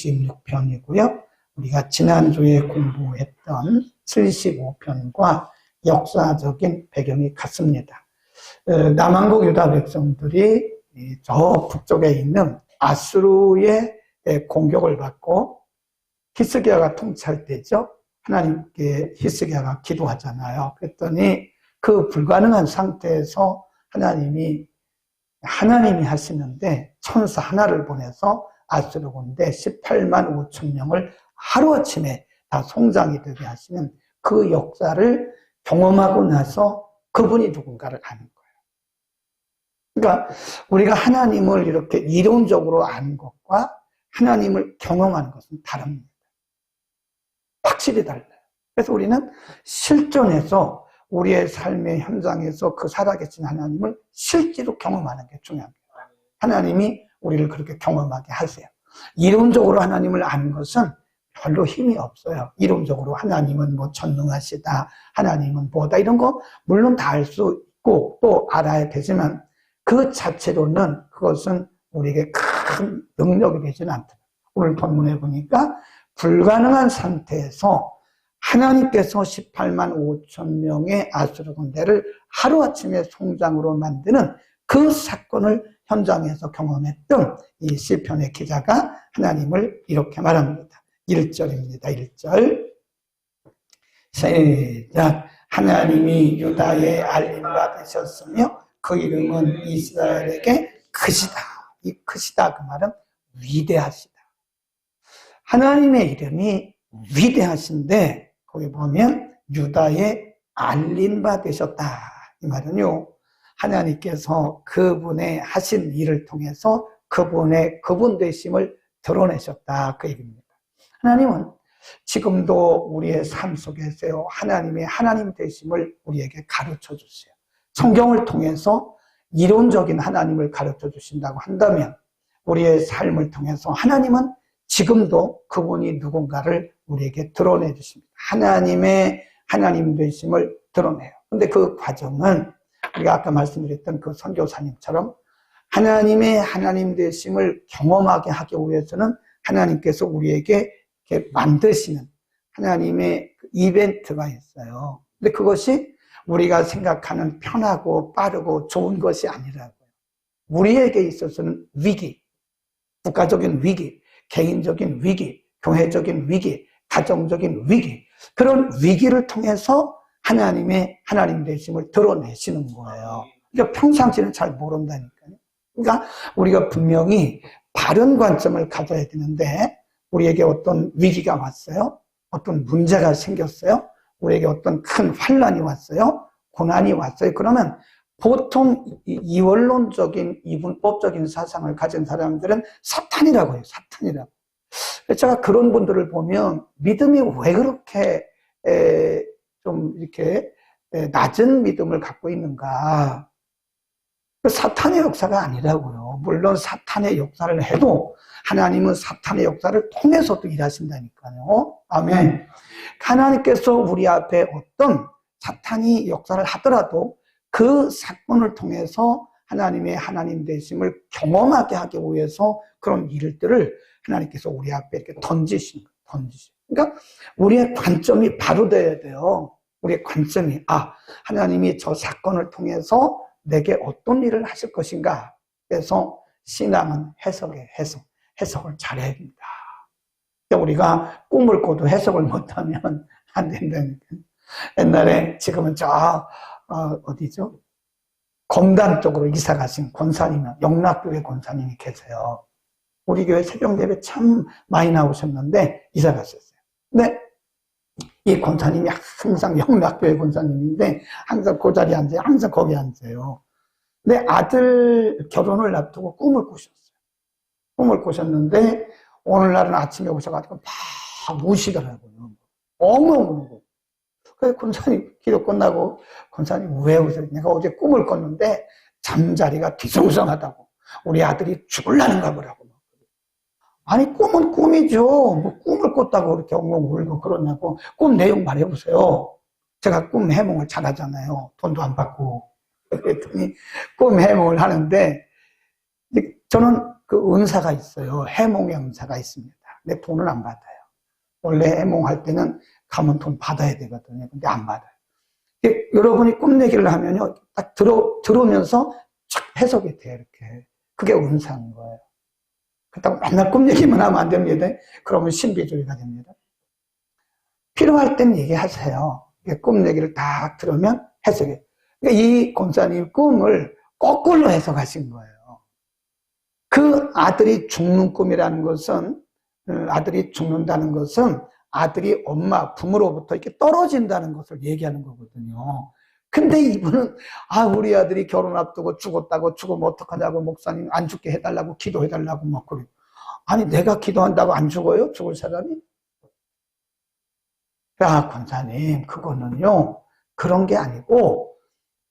66편이고요. 우리가 지난주에 공부했던 75편과 역사적인 배경이 같습니다. 남한국 유다 백성들이 저 북쪽에 있는 아수르의 공격을 받고 히스기야가 통치할 때죠. 하나님께 히스기야가 기도하잖아요. 그랬더니 그 불가능한 상태에서 하나님이 하시는데 천사 하나를 보내서 아수르 군대 18만 5천 명을 하루아침에 다 송장이 되게 하시는 그 역사를 경험하고 나서 그분이 누군가를 아는 거예요. 그러니까 우리가 하나님을 이렇게 이론적으로 아는 것과 하나님을 경험하는 것은 다릅니다. 확실히 달라요. 그래서 우리는 실존에서 우리의 삶의 현장에서 그 살아계신 하나님을 실제로 경험하는 게 중요합니다. 하나님이 우리를 그렇게 경험하게 하세요. 이론적으로 하나님을 아는 것은 별로 힘이 없어요. 이론적으로 하나님은 뭐 전능하시다, 하나님은 뭐다, 이런 거 물론 다 알 수 있고 또 알아야 되지만 그 자체로는 그것은 우리에게 큰 능력이 되지는 않더라고요. 오늘 본문에 보니까 불가능한 상태에서 하나님께서 18만 5천 명의 아수르 군대를 하루아침에 송장으로 만드는 그 사건을 현장에서 경험했던 이 시편의 기자가 하나님을 이렇게 말합니다. 1절입니다. 1절 시작. 하나님이 유다에 알림바 되셨으며 그 이름은 이스라엘에게 크시다. 이 크시다 그 말은 위대하시다. 하나님의 이름이 위대하신데 거기 보면 유다에 알림바 되셨다. 이 말은요, 하나님께서 그분의 하신 일을 통해서 그분의 그분 되심을 드러내셨다. 그 얘기입니다. 하나님은 지금도 우리의 삶 속에서요, 하나님의 하나님 되심을 우리에게 가르쳐 주세요. 성경을 통해서 이론적인 하나님을 가르쳐 주신다고 한다면 우리의 삶을 통해서 하나님은 지금도 그분이 누군가를 우리에게 드러내 주십니다. 하나님의 하나님 되심을 드러내요. 근데 그 과정은 우리가 아까 말씀드렸던 그 선교사님처럼 하나님의 하나님 되심을 경험하게 하기 위해서는 하나님께서 우리에게 이렇게 만드시는 하나님의 이벤트가 있어요. 근데 그것이 우리가 생각하는 편하고 빠르고 좋은 것이 아니라고요. 우리에게 있어서는 위기, 국가적인 위기, 개인적인 위기, 교회적인 위기, 가정적인 위기, 그런 위기를 통해서 하나님의 하나님 되심을 드러내시는 거예요. 그러니까 평상시는 잘 모른다니까요. 그러니까 우리가 분명히 바른 관점을 가져야 되는데 우리에게 어떤 위기가 왔어요. 어떤 문제가 생겼어요. 우리에게 어떤 큰 환난이 왔어요. 고난이 왔어요. 그러면 보통 이원론적인 이분법적인 사상을 가진 사람들은 사탄이라고 해요. 사탄이라고. 제가 그런 분들을 보면 믿음이 왜 그렇게 좀 이렇게 낮은 믿음을 갖고 있는가. 사탄의 역사가 아니라고요. 물론 사탄의 역사를 해도 하나님은 사탄의 역사를 통해서도 일하신다니까요. 아멘. 하나님께서 우리 앞에 어떤 사탄이 역사를 하더라도 그 사건을 통해서 하나님의 하나님 되심을 경험하게 하기 위해서 그런 일들을 하나님께서 우리 앞에 이렇게 던지신 거예요. 그러니까 우리의 관점이 바로 돼야 돼요. 우리의 관점이 하나님이 저 사건을 통해서 내게 어떤 일을 하실 것인가. 그래서 신앙은 해석을 잘해야 됩니다. 우리가 꿈을 꿔도 해석을 못하면 안 된다니까. 옛날에 지금은 어디죠? 검단 쪽으로 이사 가신 권사님, 영락교회 권사님이 계세요. 우리 교회 새벽예배 참 많이 나오셨는데 이사 갔었어요. 근데 이 권사님이 항상 영락교회 권사님인데 항상 그 자리에 앉아요. 항상 거기 앉아요. 근데 아들 결혼을 앞두고 꿈을 꾸셨어요. 꿈을 꾸셨는데 오늘날은 아침에 오셔가지고 막 우시더라고요. 엉엉 울고. 그래서 권사님 기도 끝나고 권사님 왜 우세요? 내가 어제 꿈을 꿨는데 잠자리가 뒤숭숭하다고. 우리 아들이 죽으려는가 보라고. 아니 꿈은 꿈이죠. 뭐 꿈을 꿨다고 그렇게 엉엉 울고 그러냐고. 꿈 내용 말해보세요. 제가 꿈 해몽을 잘하잖아요. 돈도 안 받고. 그랬더니 꿈 해몽을 하는데 저는 그 은사가 있어요. 해몽의 은사가 있습니다. 근데 돈은 안 받아요. 원래 해몽할 때는 가면 돈 받아야 되거든요. 근데 안 받아요. 여러분이 꿈내기를 하면요, 딱 들어오면서 쫙 해석이 돼요, 이렇게. 그게 은사인 거예요. 그렇다고 맨날 꿈얘기만 하면 안 됩니다. 그러면 신비주의가 됩니다. 필요할 땐 얘기하세요. 꿈얘기를 딱 들으면 해석해. 그러니까 이 권사님 꿈을 거꾸로 해석하신 거예요. 그 아들이 죽는 꿈이라는 것은, 아들이 죽는다는 것은 아들이 엄마, 부모로부터 이렇게 떨어진다는 것을 얘기하는 거거든요. 근데 이분은, 우리 아들이 결혼 앞두고 죽었다고, 죽으면 어떡하냐고, 목사님 안 죽게 해달라고, 기도해달라고, 막 그래요. 아니, 내가 기도한다고 안 죽어요? 죽을 사람이? 야, 권사님, 그거는요, 그런 게 아니고,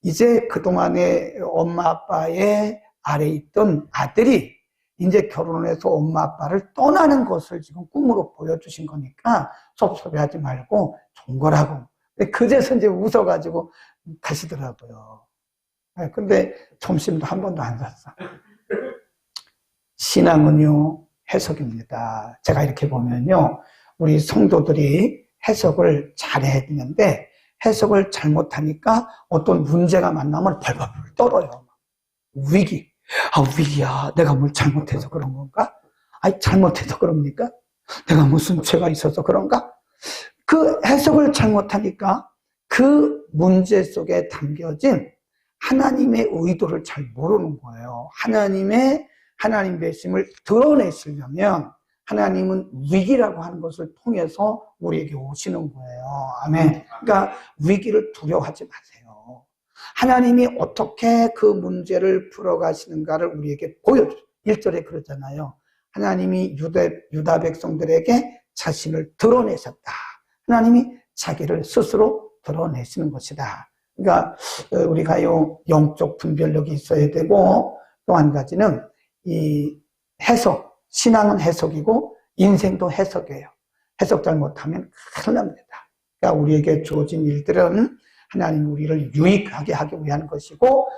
이제 그동안에 엄마, 아빠의 아래에 있던 아들이 이제 결혼을 해서 엄마, 아빠를 떠나는 것을 지금 꿈으로 보여주신 거니까 섭섭해하지 말고 좋은 거라고. 그제서 이제 웃어가지고 가시더라고요. 근데 점심도 한 번도 안 샀어. 신앙은요, 해석입니다. 제가 이렇게 보면요, 우리 성도들이 해석을 잘해야 되는데 해석을 잘못하니까 어떤 문제가 만나면 벌벌 떨어요. 위기. 위기야. 내가 뭘 잘못해서 그런 건가? 잘못해서 그럽니까? 내가 무슨 죄가 있어서 그런가? 그 해석을 잘못하니까 그 문제 속에 담겨진 하나님의 의도를 잘 모르는 거예요. 하나님 되심을 드러내시려면 하나님은 위기라고 하는 것을 통해서 우리에게 오시는 거예요. 아멘. 그러니까 위기를 두려워하지 마세요. 하나님이 어떻게 그 문제를 풀어가시는가를 우리에게 보여줘요. 1절에 그러잖아요. 하나님이 유다 백성들에게 자신을 드러내셨다. 하나님이 자기를 스스로 드러내시는 것이다. 그러니까 우리가요, 영적 분별력이 있어야 되고, 또 한 가지는 이 해석, 신앙은 해석이고 인생도 해석이에요. 해석 잘못하면 큰일 납니다. 그러니까 우리에게 주어진 일들은 하나님 우리를 유익하게 하기 위한 것이고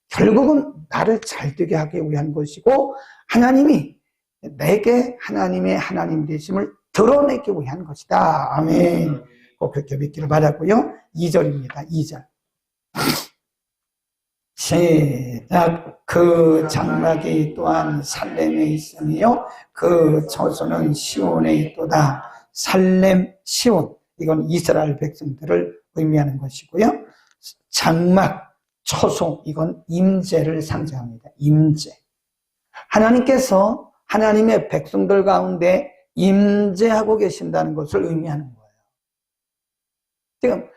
결국은 나를 잘되게 하기 위한 것이고 하나님이 내게 하나님의 하나님 되심을 드러내기 위한 것이다. 아멘. 꼭 그렇게 믿기를 바라고요. 2절입니다. 2절. 시작. 그 장막이 또한 살렘에 있으며 그 처소는 시온에 있도다. 살렘, 시온. 이건 이스라엘 백성들을 의미하는 것이고요. 장막, 처소. 이건 임재를 상징합니다. 임재. 하나님께서 하나님의 백성들 가운데 임재하고 계신다는 것을 의미하는 거예요. 지금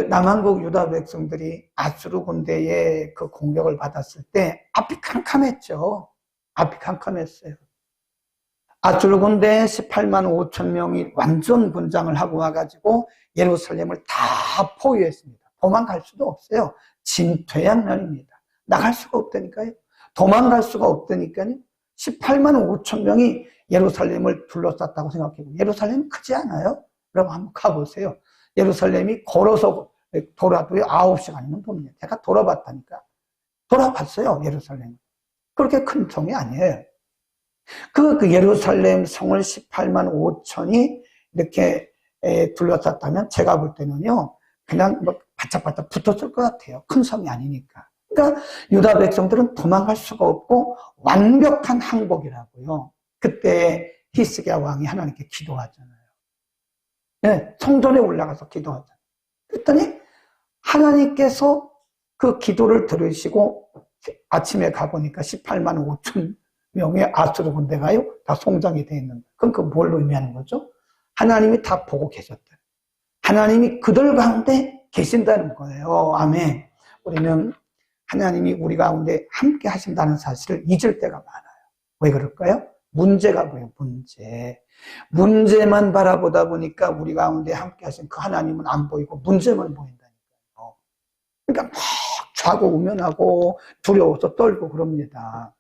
남한국 유다 백성들이 아수르 군대의 그 공격을 받았을 때 앞이 캄캄했죠. 앞이 캄캄했어요. 아수르 군대 18만 5천 명이 완전 군장을 하고 와가지고 예루살렘을 다 포위했습니다. 도망갈 수도 없어요. 진퇴양난입니다. 나갈 수가 없다니까요. 도망갈 수가 없다니까요. 18만 5천 명이 예루살렘을 둘러쌌다고 생각해요. 예루살렘이 크지 않아요? 여러분 한번 가보세요. 예루살렘이 걸어서 돌아도요 9시간이면 돕니다. 제가 돌아봤다니까. 돌아봤어요, 예루살렘. 그렇게 큰 성이 아니에요. 그 예루살렘 성을 18만 5천이 이렇게 둘러쌌다면 제가 볼 때는요, 그냥 뭐 바짝바짝 붙었을 것 같아요. 큰 성이 아니니까. 그러니까 유다 백성들은 도망갈 수가 없고 완벽한 항복이라고요. 그때 히스기야 왕이 하나님께 기도하잖아요. 네, 성전에 올라가서 기도하잖아요. 그랬더니 하나님께서 그 기도를 들으시고 아침에 가보니까 18만 5천 명의 아수르 군대가요 다 송장이 되어 있는 거예요. 그럼 그 뭘 의미하는 거죠? 하나님이 다 보고 계셨다. 하나님이 그들 가운데 계신다는 거예요. 아멘. 우리는 하나님이 우리 가운데 함께 하신다는 사실을 잊을 때가 많아요. 왜 그럴까요? 문제가 뭐예요? 문제만 바라보다 보니까 우리 가운데 함께 하신 그 하나님은 안 보이고 문제만 보인다니까요. 그러니까 막 좌고우면하고 두려워서 떨고 그럽니다.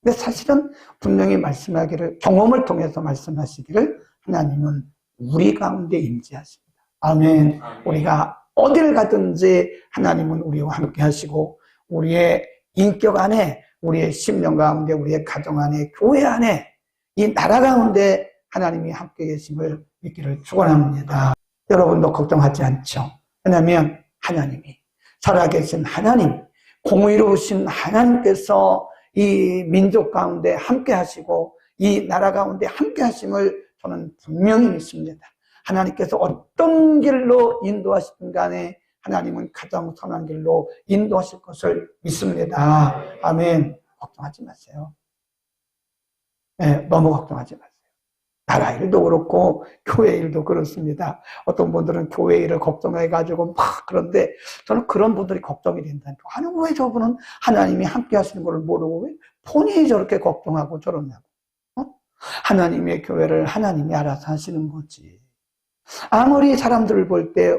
근데 사실은 분명히 말씀하기를, 경험을 통해서 말씀하시기를 하나님은 우리 가운데 임재하십니다. 아멘. 우리가 어딜 가든지 하나님은 우리와 함께 하시고 우리의 인격 안에, 우리의 심령 가운데, 우리의 가정 안에, 교회 안에, 이 나라 가운데 하나님이 함께 계심을 믿기를 축원합니다. 여러분도 걱정하지 않죠? 왜냐하면 하나님이, 살아계신 하나님, 공의로우신 하나님께서 이 민족 가운데 함께 하시고 이 나라 가운데 함께 하심을 저는 분명히 믿습니다. 하나님께서 어떤 길로 인도하시든 간에 하나님은 가장 선한 길로 인도하실 것을 믿습니다. 아멘. 걱정하지 마세요. 네, 너무 걱정하지 마세요. 나라 일도 그렇고 교회 일도 그렇습니다. 어떤 분들은 교회 일을 걱정해가지고 막 그런데 저는 그런 분들이 걱정이 된다니까. 아니 왜 저분은 하나님이 함께 하시는 걸 모르고 왜 본인이 저렇게 걱정하고 저러냐고. 하나님의 교회를 하나님이 알아서 하시는 거지. 아무리 사람들을 볼 때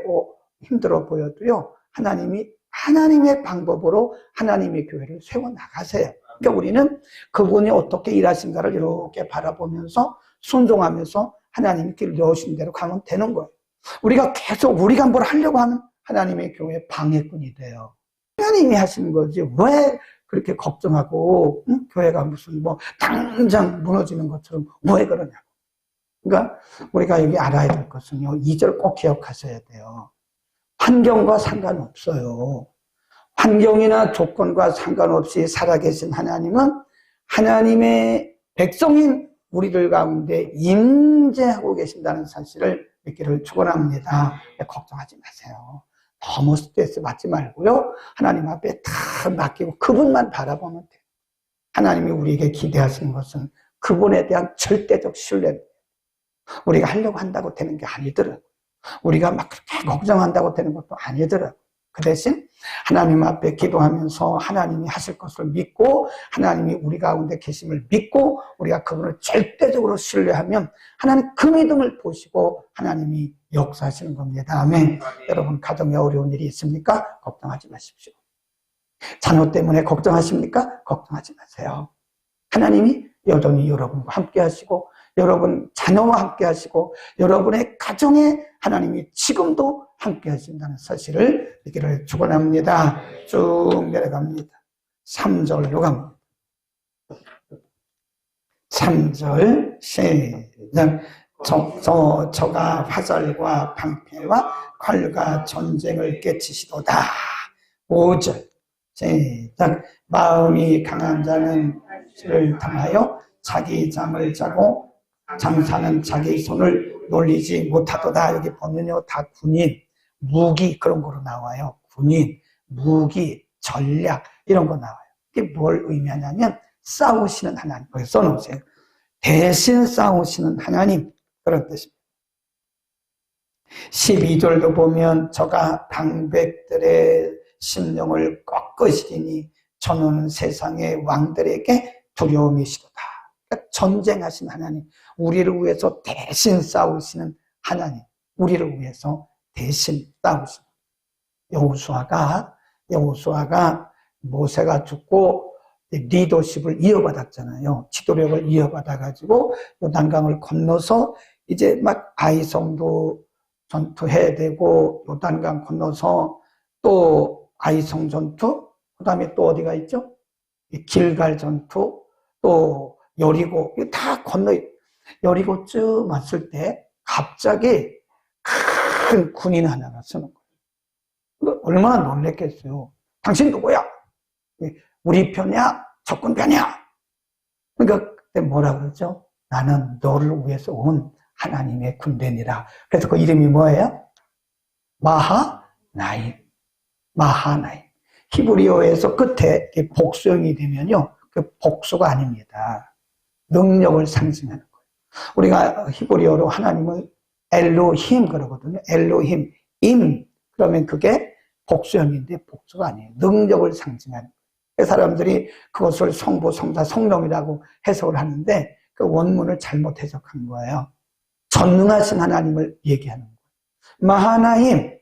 힘들어 보여도요, 하나님이 하나님의 방법으로 하나님의 교회를 세워나가세요. 그러니까 우리는 그분이 어떻게 일하신가를 이렇게 바라보면서 순종하면서 하나님이 길 여신 대로 가면 되는 거예요. 우리가 계속 우리가 뭘 하려고 하면 하나님의 교회 방해꾼이 돼요. 하나님이 하시는 거지 왜 그렇게 걱정하고 교회가 무슨 뭐 당장 무너지는 것처럼 왜 그러냐고. 그러니까 우리가 여기 알아야 될 것은요, 2절 꼭 기억하셔야 돼요. 환경과 상관없어요. 환경이나 조건과 상관없이 살아계신 하나님은 하나님의 백성인 우리들 가운데 임재하고 계신다는 사실을 믿기를 축원합니다. 걱정하지 마세요. 너무 스트레스 받지 말고요, 하나님 앞에 다 맡기고 그분만 바라보면 돼요. 하나님이 우리에게 기대하시는 것은 그분에 대한 절대적 신뢰입니다. 우리가 하려고 한다고 되는 게 아니더라고요. 우리가 막 그렇게 걱정한다고 되는 것도 아니더라고요. 그 대신 하나님 앞에 기도하면서 하나님이 하실 것을 믿고 하나님이 우리 가운데 계심을 믿고 우리가 그분을 절대적으로 신뢰하면 하나님 그 믿음을 보시고 하나님이 역사하시는 겁니다. 아멘. 여러분 가정에 어려운 일이 있습니까? 걱정하지 마십시오. 자녀 때문에 걱정하십니까? 걱정하지 마세요. 하나님이 여전히 여러분과 함께 하시고 여러분 자녀와 함께 하시고 여러분의 가정에 하나님이 지금도 함께 하신다는 사실을 믿기를 축원합니다. 쭉 내려갑니다. 3절로 갑니다. 3절 시작. 저가 화살과 방패와 칼과 전쟁을 깨치시도다. 5절 시작. 마음이 강한 자는 를 당하여 자기 잠을 자고 장사는 자기 손을 놀리지 못하도다. 여기 보면요, 다 군인, 무기 그런 거로 나와요. 군인, 무기, 전략 이런 거 나와요. 이게 뭘 의미하냐면 싸우시는 하나님. 거기 써놓으세요. 대신 싸우시는 하나님, 그런 뜻입니다. 12절도 보면 저가 방백들의 심령을 꺾으시리니 저는 세상의 왕들에게 두려움이시도다. 그러니까 전쟁하신 하나님, 우리를 위해서 대신 싸우시는 하나님, 우리를 위해서 대신 싸우시는 여호수아가 모세가 죽고 리더십을 이어받았잖아요. 지도력을 이어받아가지고 요단강을 건너서 이제 막 아이성도 전투해야 되고 요단강 건너서 또 아이성 전투, 그 다음에 또 어디가 있죠? 길갈 전투, 또 여리고, 다 건너, 여리고쯤 왔을 때 갑자기 큰 군인 하나가 서는 거예요. 얼마나 놀랬겠어요. 당신 누구야? 우리 편이야? 적군 편이야? 그러니까 그때 뭐라 그러죠? 나는 너를 위해서 온 하나님의 군대니라. 그래서 그 이름이 뭐예요? 마하나임. 히브리어에서 끝에 복수형이 되면요, 그 복수가 아닙니다. 능력을 상징하는 거예요. 우리가 히브리어로 하나님을 엘로힘 그러거든요. 엘로힘, 그러면 그게 복수형인데 복수가 아니에요. 능력을 상징하는 거예요. 사람들이 그것을 성부, 성자, 성령이라고 해석을 하는데 그 원문을 잘못 해석한 거예요. 전능하신 하나님을 얘기하는 거예요. 마하나임,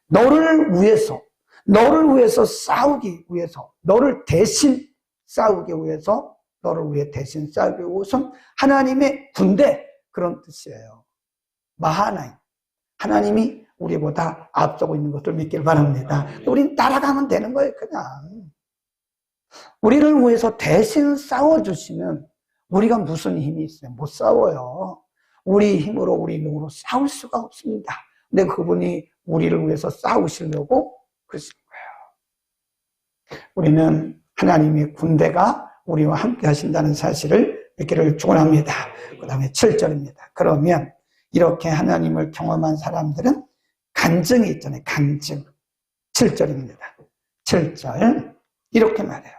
너를 위해서 싸우기 위해서, 너를 대신 싸우기 위해서, 너를 위해 대신 싸우기 위해서 하나님의 군대, 그런 뜻이에요. 마하나임, 하나님이 우리보다 앞서고 있는 것을 믿길 바랍니다. 우린 따라가면 되는 거예요. 그냥 우리를 위해서 대신 싸워주시면 우리가 무슨 힘이 있어요? 못 싸워요. 우리 힘으로 우리 능으로 싸울 수가 없습니다. 근데 그분이 우리를 위해서 싸우시려고 그러시는 거예요. 우리는 하나님의 군대가 우리와 함께 하신다는 사실을 믿기를 축원합니다. 그 다음에 7절입니다. 그러면 이렇게 하나님을 경험한 사람들은 간증이 있잖아요. 간증. 7절입니다. 7절 이렇게 말해요.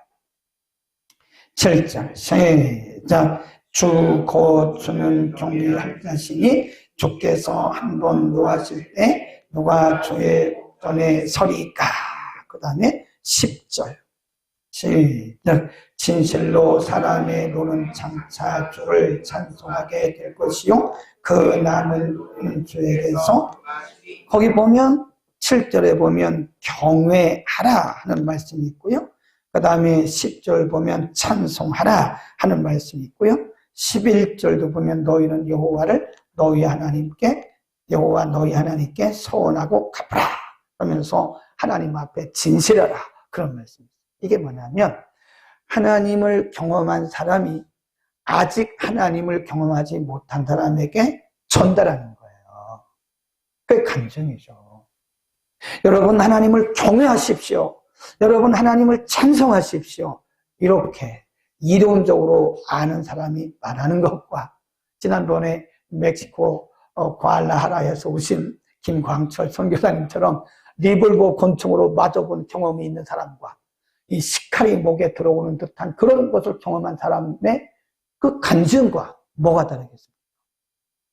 7절 시작. 주 곧 주는 경외할 자시니 주께서 한번 노하실 때 누가 주의 전에 서리까. 그 다음에 10절 시작. 진실로 사람의 노는 장차 주를 찬송하게 될 것이요 그 남은 주에게서. 거기 보면 7절에 보면 경외하라 하는 말씀이 있고요. 그 다음에 10절 보면 찬송하라 하는 말씀이 있고요. 11절도 보면 너희는 여호와를 너희 하나님께 여호와 너희 하나님께 서원하고 갚으라 하면서 하나님 앞에 진실하라 그런 말씀입니다. 이게 뭐냐면 하나님을 경험한 사람이 아직 하나님을 경험하지 못한 사람에게 전달하는 거예요. 그게 간증이죠. 여러분 하나님을 경외하십시오. 여러분 하나님을 찬송하십시오. 이렇게 이론적으로 아는 사람이 말하는 것과 지난번에 멕시코 과알라하라에서 오신 김광철 선교사님처럼 리볼버 권총으로 맞아본 경험이 있는 사람과 이 시칼이 목에 들어오는 듯한 그런 것을 경험한 사람의 그 간증과 뭐가 다르겠습니까?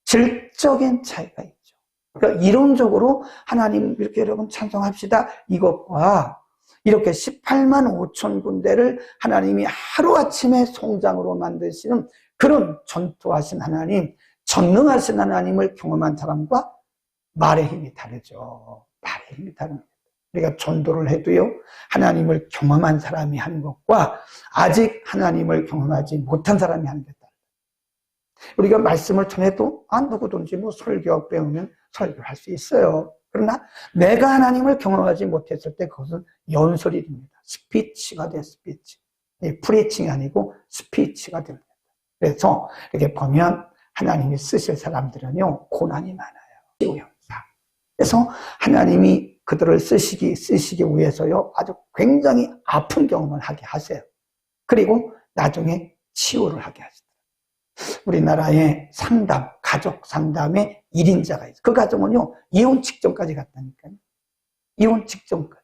질적인 차이가 있죠. 그러니까 이론적으로 하나님 이렇게 여러분 찬송합시다 이것과 이렇게 18만 5천 군대를 하나님이 하루아침에 송장으로 만드시는 그런 전투하신 하나님, 전능하신 하나님을 경험한 사람과 말의 힘이 다르죠. 말의 힘이 다릅니다. 우리가 전도를 해도요, 하나님을 경험한 사람이 하는 것과 아직 하나님을 경험하지 못한 사람이 하는 게 달라요. 우리가 말씀을 전해도 누구든지 뭐 설교 배우면 설교할 수 있어요. 그러나 내가 하나님을 경험하지 못했을 때 그것은 연설이 됩니다. 스피치가 돼, 스피치. 프리칭이 아니고 스피치가 됩니다. 그래서 이렇게 보면 하나님이 쓰실 사람들은요, 고난이 많아요. 치유형사. 그래서 하나님이 그들을 쓰시기 위해서요, 아주 굉장히 아픈 경험을 하게 하세요. 그리고 나중에 치유를 하게 하시더라고요. 우리나라에 상담, 가족 상담에 1인자가 있어요. 그 가정은요, 이혼 직전까지 갔다니까요. 이혼 직전까지.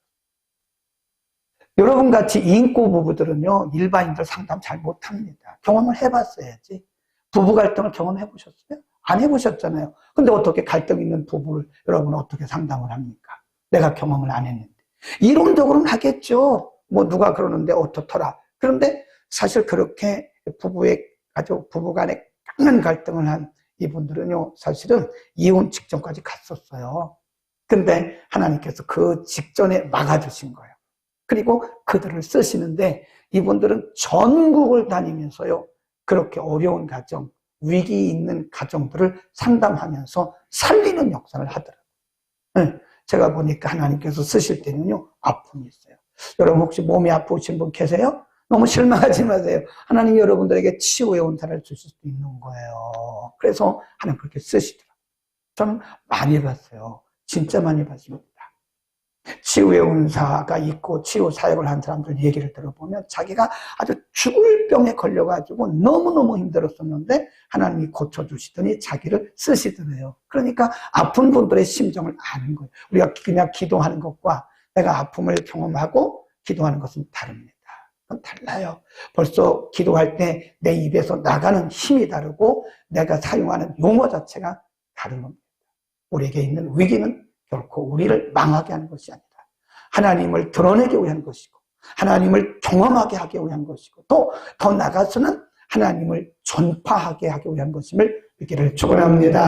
여러분 같이 인고 부부들은요, 일반인들 상담 잘 못합니다. 경험을 해봤어야지. 부부 갈등을 경험해 보셨어요? 안 해보셨잖아요. 근데 어떻게 갈등 있는 부부를 여러분 어떻게 상담을 합니까? 내가 경험을 안 했는데. 이론적으로는 하겠죠. 뭐 누가 그러는데 어떻더라. 그런데 사실 그렇게 부부 간에 강한 갈등을 한 이분들은요, 사실은 이혼 직전까지 갔었어요. 근데 하나님께서 그 직전에 막아주신 거예요. 그리고 그들을 쓰시는데 이분들은 전국을 다니면서요, 그렇게 어려운 가정, 위기 있는 가정들을 상담하면서 살리는 역사를 하더라고요. 제가 보니까 하나님께서 쓰실 때는요, 아픔이 있어요. 여러분 혹시 몸이 아프신 분 계세요? 너무 실망하지 마세요. 하나님 여러분들에게 치유의 은사를 주실 수 있는 거예요. 그래서 하나님 그렇게 쓰시더라고요. 저는 많이 봤어요. 진짜 많이 봤습니다. 치유의 은사가 있고 치유 사역을 한 사람들 얘기를 들어보면 자기가 아주 죽을 병에 걸려가지고 너무너무 힘들었었는데 하나님이 고쳐주시더니 자기를 쓰시더래요. 그러니까 아픈 분들의 심정을 아는 거예요. 우리가 그냥 기도하는 것과 내가 아픔을 경험하고 기도하는 것은 다릅니다. 그건 달라요. 벌써 기도할 때 내 입에서 나가는 힘이 다르고 내가 사용하는 용어 자체가 다른 겁니다. 우리에게 있는 위기는 결코 우리를 망하게 하는 것이 아니라 하나님을 드러내기 위한 것이고 하나님을 경험하게 하기 위한 것이고 또 더 나아가서는 하나님을 전파하게 하기 위한 것임을 믿기를 축원합니다.